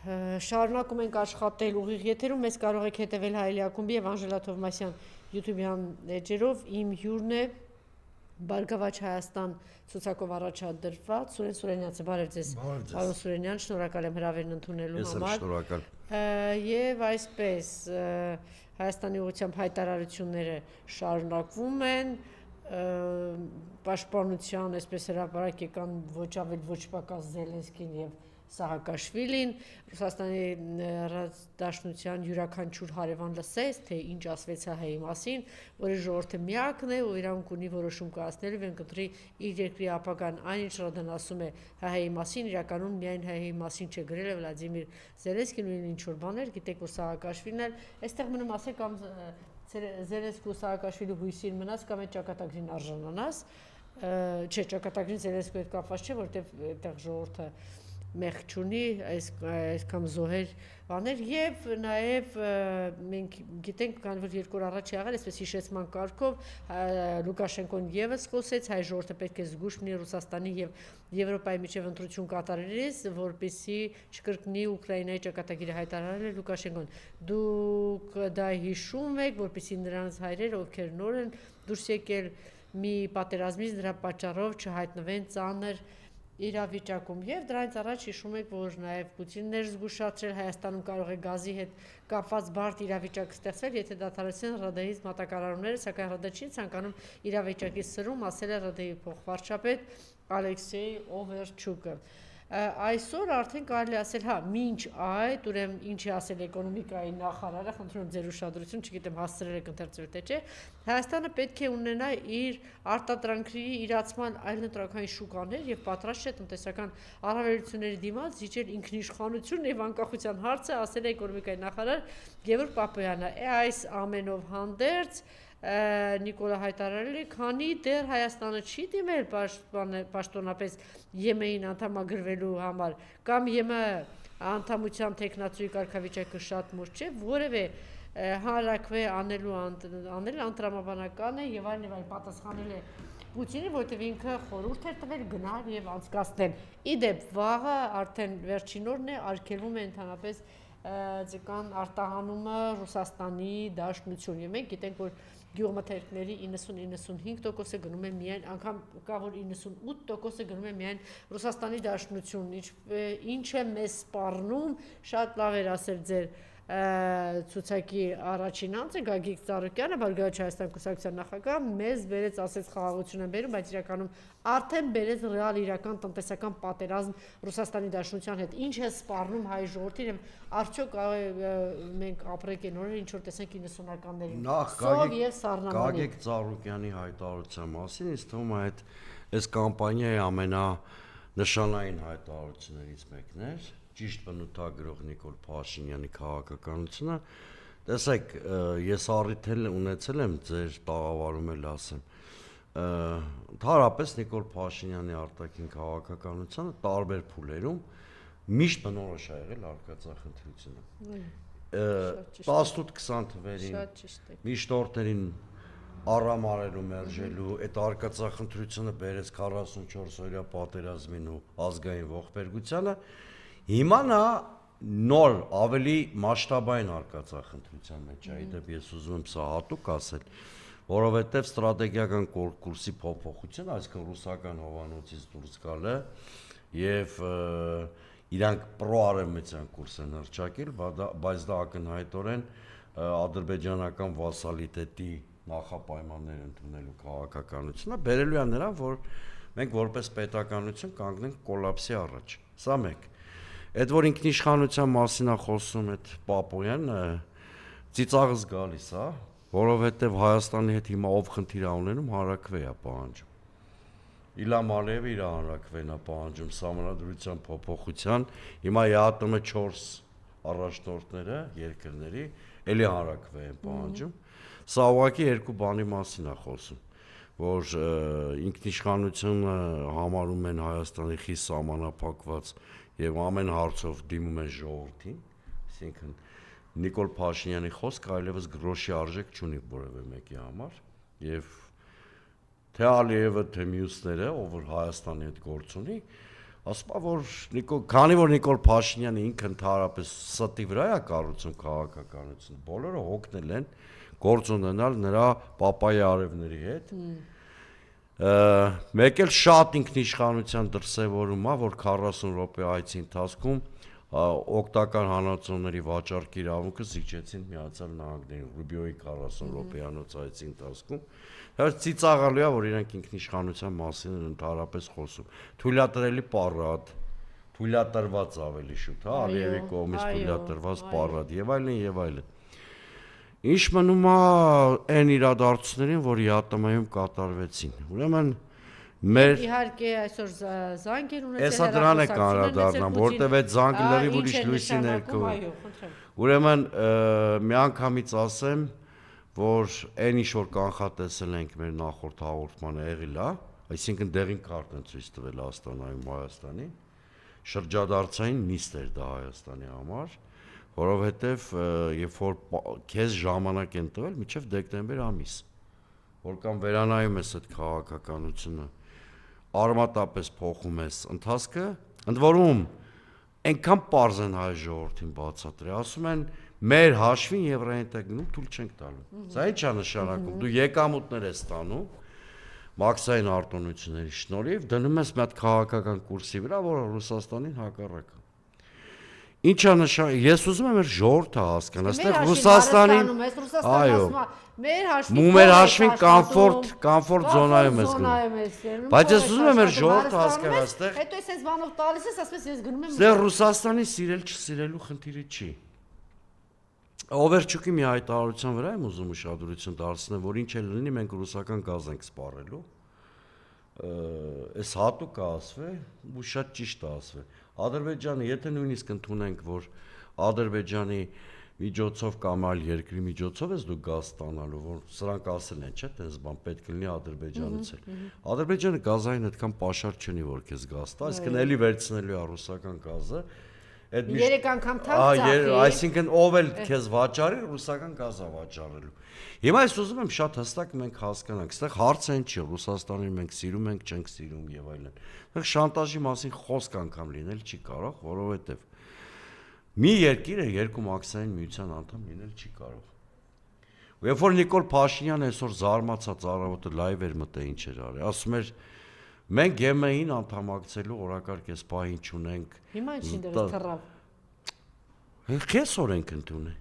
Շարունակում ենք աշխատել ուղիղ եթերում, մեզ կարող եք հետևել Հայելի ակումբի եւ Անժելա Թովմասյան YouTube-յան էջերով, իմ հյուրն է Բարգավաճ Հայաստան ցուցակով առաջադրված Սուրեն Սուրենյանցը, բարև ձեզ, պարոն Սուրենյան, շնորհակալ եմ հրավերն ընդունելու համար։ Եվ այսպես Հայաստանի ուղղությամբ հայտարարությունները շարունակվում են, պաշտպանության այսպես հրապարակ եկան ոչ ավել ոչ պակաս Զելենսկին եւ Սահակաշվիլին, Ռուսաստանի Դաշնության յուրաքանչյուր հարևան լսեց, թե ինչ ասվեց ՀՀ-ի մասին, որի ժողովուրդը միակն է ու իրավունք ունի որոշում կայացնելու եւ ընտրի իր երկրի ապագան, այնինչ Ռադան ասում է ՀՀ-ի մասին, իրականում միայն ՀՀ-ի մասին չգրել է Վլադիմիր Զելենսկին ու ինչ որ բաներ, գիտեք որ Սահակաշվիլին էլ, այստեղ մնում ասել կամ Զելենսկու Սահակաշվիլի հույսին մնաց կամ այդ ճակատագրին արժանանաս, չէ, ճակատագրին Զելենսկու հետ կապված չէ, որտեղ այդտեղ ժողովուրդը մեղ չունի, այսքան զոհեր բաներ եւ նաեւ մենք գիտենք քանի որ երկու օր առաջ եղել այսպես հիշեցման կարգով Լուկաշենկոն եւս խոսեց հայ ժողովուրդը պետք է զգուշ լինի Ռուսաստանի եւ Եվրոպայի միջև ընտրություն կատարելիս որպեսզի չկրկնի Ուկրաինայի ճակատագիրը հայտարարել է Լուկաշենկոն դուք դա հիշում եք որպեսզի նրանց հայրերը ովքեր նոր են դուրս եկել մի պատերազմից դրա պատճառով չհայտնվեն ծանր իրավիճակում եւ դրանից առաջ հիշում եք որ նաեւ Պուտինն էր զգուշացրել Հայաստանում կարող է գազի հետ կապված բարդ իրավիճակ ստեղծվել եթե դադարեցեն ՌԴ-ից մատակարարումները սակայն ՌԴ չի ցանկանում իրավիճակի սրում ասել է ՌԴ-ի փոխվարչապետ Ալեքսեյ Օվերչուկը այսօր արդեն կարելի ասել հա մինչ այդ ուրեմն ինչի ասել էկոնոմիկայի նախարարը խնդրում եմ ձեր ուշադրություն չգիտեմ հասցրել եք ընթերցել թե չէ Հայաստանը պետք է ունենա իր արտադրանքների իրացման այլընտրական շուկաներ եւ պատրաստ է տնտեսական առավելությունների դիմաց զիջել ինքնիշխանություն եւ անկախության հարցը ասել է էկոնոմիկայի նախարար Գևորգ Պապոյանը այս ամենով հանդերձ Նիկոլա հայտարարել է, քանի դեռ Հայաստանը չի դիմել պաշտոնապես ԵՄ-ին անդամագրվելու համար, կամ ԵՄ անդամության տեխնացուի կարգավիճակը շատ մոտ չէ, որևէ հանրաքվե անելու անտրամաբանական է եւ այլն պատասխանել է Պուտինը, որտեղ ինքը խորհուրդ էր տվել գնալ եւ անցկացնել։ Իդեպ վաղը արդեն վերջին օրն է արգելվում է ընդհանրապես ձգան արտահանումը Ռուսաստանի Դաշնություն եւ մենք գիտենք որ գյուղմթերքների 90-95%-ը գնում է միայն անգամ կա որ 98%-ը գնում է միայն Ռուսաստանի Դաշնություն ինչ է մեզ սպառնում շատ լավ էր ասել ձեր ցուցակի առաջին անձը Գագիկ Ծառուկյանը Բարգավաճ Հայաստան կուսակցության նախագահ մեզ բերեց ասեց խաղաղություն են բերում բայց իրականում արդեն բերեց ռեալ իրական տնտեսական պատերազմ Ռուսաստանի Դաշնության հետ ինչ է սպառնում հայ ժողովրդին եւ արդյոք մենք ապրենք են օրեր ինչ որ տեսանք 90-ականներին սով եւ սառնամանի Գագիկ Ծառուկյանի հայտարարության մասին ինձ թվում է այս կամպանիայի ամենանշանային հայտարարություններից մեկն էր ճիշտ բնութագրող Նիկոլ Փաշինյանի քաղաքականությունը տեսեք ես առիթ ունեցել եմ ձեր տաղավարում էլ ասեմ ընդհանրապես Նիկոլ Փաշինյանի արտաքին քաղաքականությունը տարբեր փուլերում միշտ բնորոշ ա եղել արկածախնդրությունը 18-20 թվերին միշտորդներին առամարելու մերժելու այդ արկածախնդրությունը բերեց 44 օրյա պատերազմին ու ազգային ողբերգությանը Հիմա նա նոր ավելի մասշտաբային արկածախնդրության մեջ է, իդեպ ես ուզում եմ սա հատուկ ասել, որովհետև ստրատեգիական կուրսի փոփոխություն, այսինքն ռուսական հովանոցից դուրս գալը եւ իրանք պրոարևմտյան կուրս են հռչակել, բայց դա ակնհայտորեն ադրբեջանական վասալիտետի նախապայմաններ ընդունելու քաղաքականությունը բերելու է նրան, որ մենք որպես պետականություն կանգնենք կոլապսի առաջ։ Սա մեկ Այդ որ ինքնիշխանության մասին է խոսում այդ Պապոյանը ծիծաղս գալիս է, որովհետև Հայաստանի հետ հիմա ով խնդիր ունենում հանրաքվե է պահանջում։ Իլհամ Ալիևը իր հանրաքվեն է պահանջում սահմանադրության փոփոխության, հիմա ԵԱՏՄ 4 առաջնորդները երկրների էլի հանրաքվե են պահանջում։ Սա ուղղակի երկու բանի մասին է խոսում, որ ինքնիշխանությունը համարում են Հայաստանի խիստ սահմանափակված եւ ամեն հարցով դիմում են ժողովրդին, այսինքն Նիկոլ Փաշինյանի խոսքը այլևս գրոշի արժեք չունի որևէ մեկի համար եւ թե Ալիևը թե մյուսները, ով որ Հայաստանի հետ գործ ունի, ասում որ քանի որ Նիկոլ Փաշինյանը ինքը ընդհանրապես ստի վրա է կառուցում քաղաքականությունը, բոլորը հոգնել են գործ ունենալ նրա պապայի արևների հետ։ Մեկ էլ շատ ինքնիշխանության դրսևորում է, որ 40 րոպե այցի ընթացքում օգտական հանածոների վաճառքի իրավունքը զիջեցին Միացյալ Նահանգներին Ռուբիոյի 40 րոպեանոց այցի ընթացքում։ Դա ծիծաղալու է, որ իրենք ինքնիշխանության մասին են ընդհանրապես խոսում։ Թույլատրելի պարադ, թույլատրված ավելի շուտ, հա, Ալիևի կողմից թույլատրված պարադ եւ այլն եւ այլն։ Ինչ մնում է այն իրադարձություններին, որ ՀԱՏՄ-ում կատարվեցին։ Ուրեմն մեր իհարկե այսօր զանգ էր ունեցել Հեսա դրան է կանրադառնամ, որտեվ այդ զանգը լրիվ ուրիշ լույսի ներքո։ Ուրեմն մի անգամից ասեմ, որ այն ինչ որ կանխատեսել ենք մեր նախորդ հաղորդմանը եղել է, այսինքն դեղին քարտ են ցույց տվել Աստանայում Հայաստանի, շրջադարձային նիստ էր դա Հայաստանի համար, որովհետև երբ որ քեզ ժամանակ են տվել մինչև դեկտեմբեր ամիս, որ կամ վերանայում ես այդ քաղաքականությունը, արմատապես փոխում ես ընթացքը, ընդ որում այնքան պարզ են հայ ժողովրդին բացատրել, ասում են մեր հաշվին եվրոինտեգ գնում թույլ չենք տալու։ Սա ի՞նչ է նշանակում։ Դու եկամուտներ ես ստանում մաքսային արտոնությունների շնորհիվ, դնում ես մի հատ քաղաքական կուրսի վրա, որը Ռուսաստանին հակառակ է։ Ինչա նշանակում, ես ուզում եմ մեր ժողովուրդը հասկանա, այստեղ Ռուսաստանին, այո, մեր հաշվին կոմֆորտ զոնայում ես գնում։ Բայց ես ուզում եմ մեր ժողովուրդը հասկանա, այստեղ հետո ես այս բանով տալիս ես, ասես ես գնում եմ։ Այստեղ Ռուսաստանի սիրել չսիրելու խնդիրը չի։ Օվերչուկի մի հայտարարության վրա եմ ուզում ուշադրություն դարձնել, որ ինչ էլ լինի, մենք ռուսական գազ ենք սպառելու։ Այս հատուկ ասվե, ու շատ ճիշտ ասվե։ Ադրբեջանը, եթե նույնիսկ ընդունենք, որ Ադրբեջանի միջոցով կամ այլ երկրի միջոցով ես դու գազ ստանալու, որ սրանք ասել են, չէ՞, տես բան պետք լինի Ադրբեջանից էլ։ Ադրբեջանը գազային այդքան պաշար չունի, որ քեզ գազ տա, այսինքն էլի վերցնելու է ռուսական գազը։ Այդ 3 անգամ թափ ծախի։ Այսինքն ով էլ քեզ վաճառի, ռուսական գազա վաճառելու։ Հիմա ես ուզում եմ շատ հստակ մենք հասկանանք, այստեղ հարցը այն չի, Ռուսաստանին մենք սիրում ենք, չենք սիրում եւ այլն։ Այստեղ շանտաժի մասին խոսք անգամ լինել չի կարող, որովհետեւ մի երկիրը երկու մաքսային միության անդամ լինել չի կարող։ Ու երբ որ Նիկոլ Փաշինյանը այսօր զարմացած առավոտը լայվ էր մտել ինչ էր արել, ասում էր մենք ԵՄ-ին անդամակցելու օրակարգ էս պահին չունենք։ Հիմա ինչի դեռ թռավ։ Քեզ օրենք ընդունել։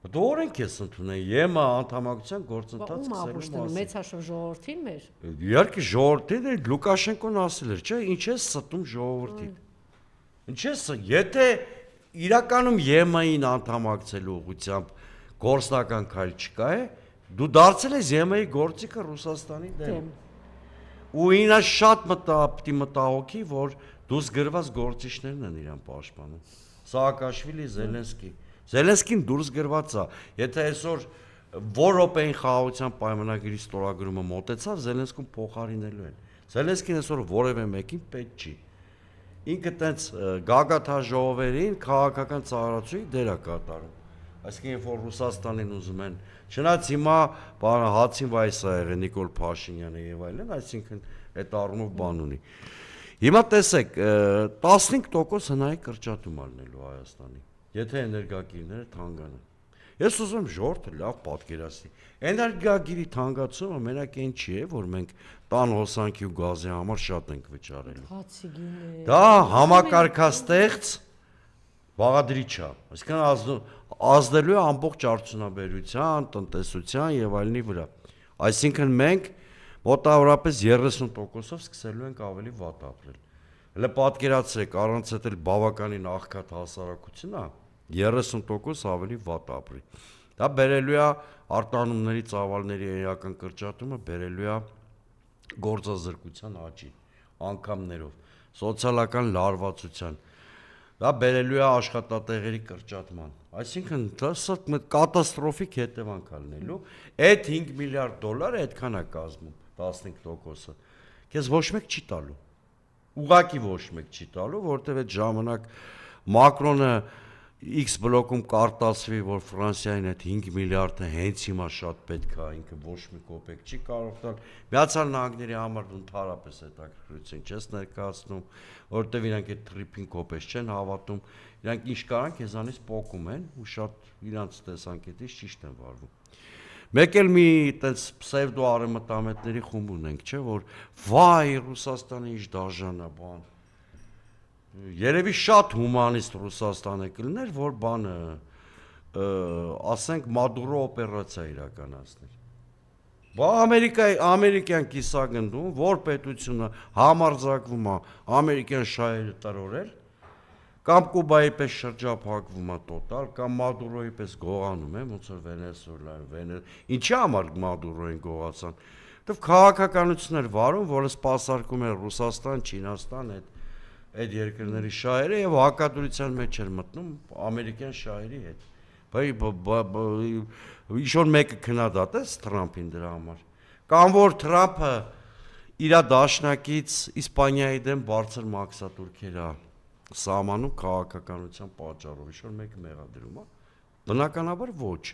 Դու օրենք ես ընդունել ԵՄ անդամակցության գործընթաց սկսելու մասին։ Մեծ հաշվով ժողովրդին մեր։ Իհարկե ժողովրդին է Լուկաշենկոն ասել էր, չէ, ինչ է ստում ժողովրդին։ Ինչ է, եթե իրականում ԵՄ-ին անդամակցելու ուղղությամբ գործնական քայլ չկա է, դու դարձել ես ԵՄ-ի գործիքը Ռուսաստանի դեմ։ Ու ինա շատ մտահոգի, որ դուս գրված գործիչներն են իրան պաշտպանում։ Սաակաշվիլի, Զելենսկի։ Զելենսկին դուրս գրված է։ Եթե այսօր որ րոպեին խաղաղության պայմանագրի ստորագրումը մոտեցավ, Զելենսկուն փոխարինելու են։ Զելենսկին այսօր որևէ մեկին պետք չի։ Ինքը տենց գագաթա ժողովերին քաղաքական ծառայությունի դեր է կատարում։ Այսինքն երբ որ Ռուսաստանին ուզում են, չնայած հիմա բանը հացին վայս է եղել Նիկոլ Փաշինյանը եւ այլն, այսինքն այդ առումով բան ունի։ Հիմա տեսեք 15% հնայի կրճատում ալնելու Հայաստանի, եթե էներգակիրները թանկանան։ Ես ուզում եմ ժողովուրդը լավ պատկերացնի։ Էներգագիրի թանկացումը մենակ այն չի, որ մենք տան հոսանքի ու գազի համար շատ ենք վճարելու։ Հացի գինը։ Դա համակարգաստեղծ բաղադրիչ է, այսինքն ազդելու է ամբողջ արդյունաբերության, տնտեսության եւ այլնի վրա։ Այսինքն մենք մոտավորապես 30%-ով սկսելու ենք ավելի վատ ապրել։ Հələ պատկերացրեք, առանց այդ էլ բավականին աղքատ հասարակություն է, 30% ավելի վատ ապրի։ Դա բերելու է արտանումների ծավալների էական կրճատումը, բերելու է գործազրկության աճին, անգամներով, սոցիալական լարվածության։ Դա բերելու է աշխատատեղերի կրճատման։ Այսինքն դա կատաստրոֆիկ հետևանք է լինելու։ Այդ 5 միլիարդ դոլարը այդքան է կազմում 15%-ը։ Քեզ ոչ մեկ չի տալու։ Ուղղակի ոչ մեկ չի տալու, որովհետև այդ ժամանակ Մակրոնը X բլոկում կարտացվի, որ Ֆրանսիային այդ 5 միլիարդը հենց հիմա շատ պետք է, ինքը ոչ մի կոպեկ չի կարող տալ։ Միացյալ Նահանգների համար ընդհանրապես հետաքրքրություն չես ներկայացնում, որովհետև իրանք այդ թրիփին կոպեկ չեն հավատում, իրանք ինչ կարան քեզանից պոկում են ու շատ իրանց տեսանկյունից ճիշտ են վարվում։ Մեկ էլ մի այտենց պսևդո արևմտամետների խումբ ունենք, չէ, որ վայ Ռուսաստանը ինչ դաժան է, բան։ Երևի շատ հումանիստ Ռուսաստանը կլիներ, որ բանը, ասենք Մադուրո օպերացիա իրականացներ։ Բա ամերիկյան կիսագնդում, որ պետությունը համարձակվում է ամերիկյան շահերը տրորել, կամ Կուբայի պես շրջափակվում է տոտալ, կամ Մադուրոյի պես գողանում է, ոնց որ Վենեսուելան, ինչի համար Մադուրոյին գողացան։ Դեռ քաղաքականություններ վարում, որը սպասարկում է Ռուսաստան, Չինաստան, այդ երկրների շահերը եւ հակադրության մեջ էր մտնում ամերիկյան շահերի հետ։ Ինչ-որ մեկը քննադատեց Թրամփին դրա համար։ Կամ որ Թրամփը իր դաշնակից Իսպանիայի դեմ բարձր մաքսատուրքեր է սահմանում քաղաքականության պատճառով, ինչ-որ մեկը մեղադրում է։ Բնականաբար ոչ։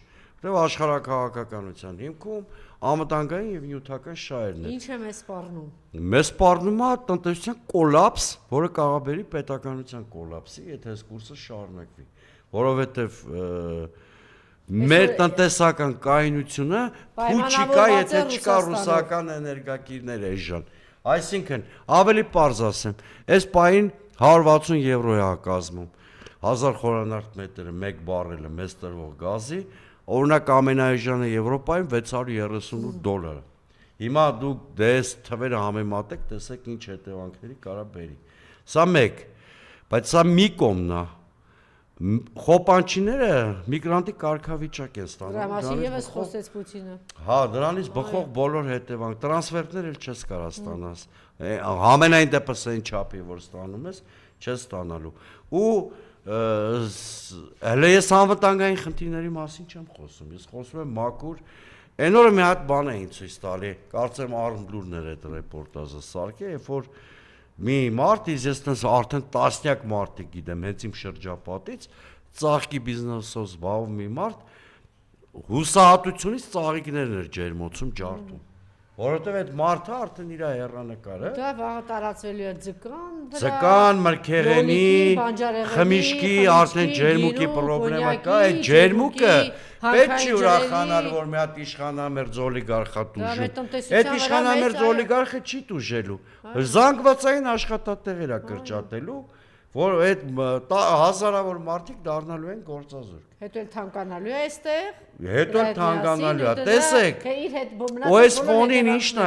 Որտեւ աշխարհակաղակականության հիմքում անվտանգային եւ նյութական շահերն են։ Ինչ է մեզ սպառնում։ Մեզ սպառնում է տնտեսության կոլապս, որը կարող բերի պետականության կոլապսի, եթե այս կուրսը շարունակվի, որովհետեւ մեր տնտեսական կայունությունը փուլ չկա, եթե չկա ռուսական էներգակիրներ էժան։ Այսինքն, ավելի պարզ ասեմ, այս պահին 160 եվրո է կազմում 1000 խորանարդ մետրը 1 բարելը մեծ տրվող գազի, օրինակ ամենաէժանը Եվրոպայում 638 դոլար։ Հիմա դուք դες թվերը համեմատեք, տեսեք ինչ հետևանքների կարա բերի։ Սա մեկ, բայց սա մի կողմն է։ Խոպանչիները միգրանտի կարգավիճակ են ստանում։ Դրա մասին եւս խոսեց Պուտինը։ Հա, դրանից բխող բոլոր հետևանք, տրանսֆերներ էլ չես կարա ստանաս։ Ամենայն դեպս այն չափի, որ ստանում ես, չես ստանալու։ Ու հələ ես անվտանգային խնդիրների մասին չեմ խոսում, ես խոսում եմ մաքուր, այն օրը մի հատ բան էին ցույց տալի, կարծեմ Արմբլուրն էր այդ ռեպորտաժը սարքել, երբ որ մի մարդ, ես տես արդեն տասնյակ մարդիկ գիտեմ, հենց իմ շրջապատից, ծաղկի բիզնեսով զբաղվում մի մարդ, հուսահատությունից ծաղիկներ էր ջերմոցում ջարդում։ Որովհետև այդ մարդը արդեն իր հեռանկարը դա վաղը տարածվելու է ձկան, մրգեղենի, խմիչքի, արդեն ջերմուկի պրոբլեմա կա, այդ ջերմուկը պետք չի ուրախանալ, որ մի հատ իշխանամերձ օլիգարխա տուժում։ Այդ իշխանամերձ օլիգարխը չի տուժելու, զանգվածային աշխատատեղեր է կրճատելու, որ այդ հազարավոր մարդիկ դառնալու են գործազուրկ։ Հետո էլ թանկանալու է այստեղ։ Հետո էլ թանկանալու է, տեսեք։ Թե իր հետ Ու այս ֆոնին ինչն է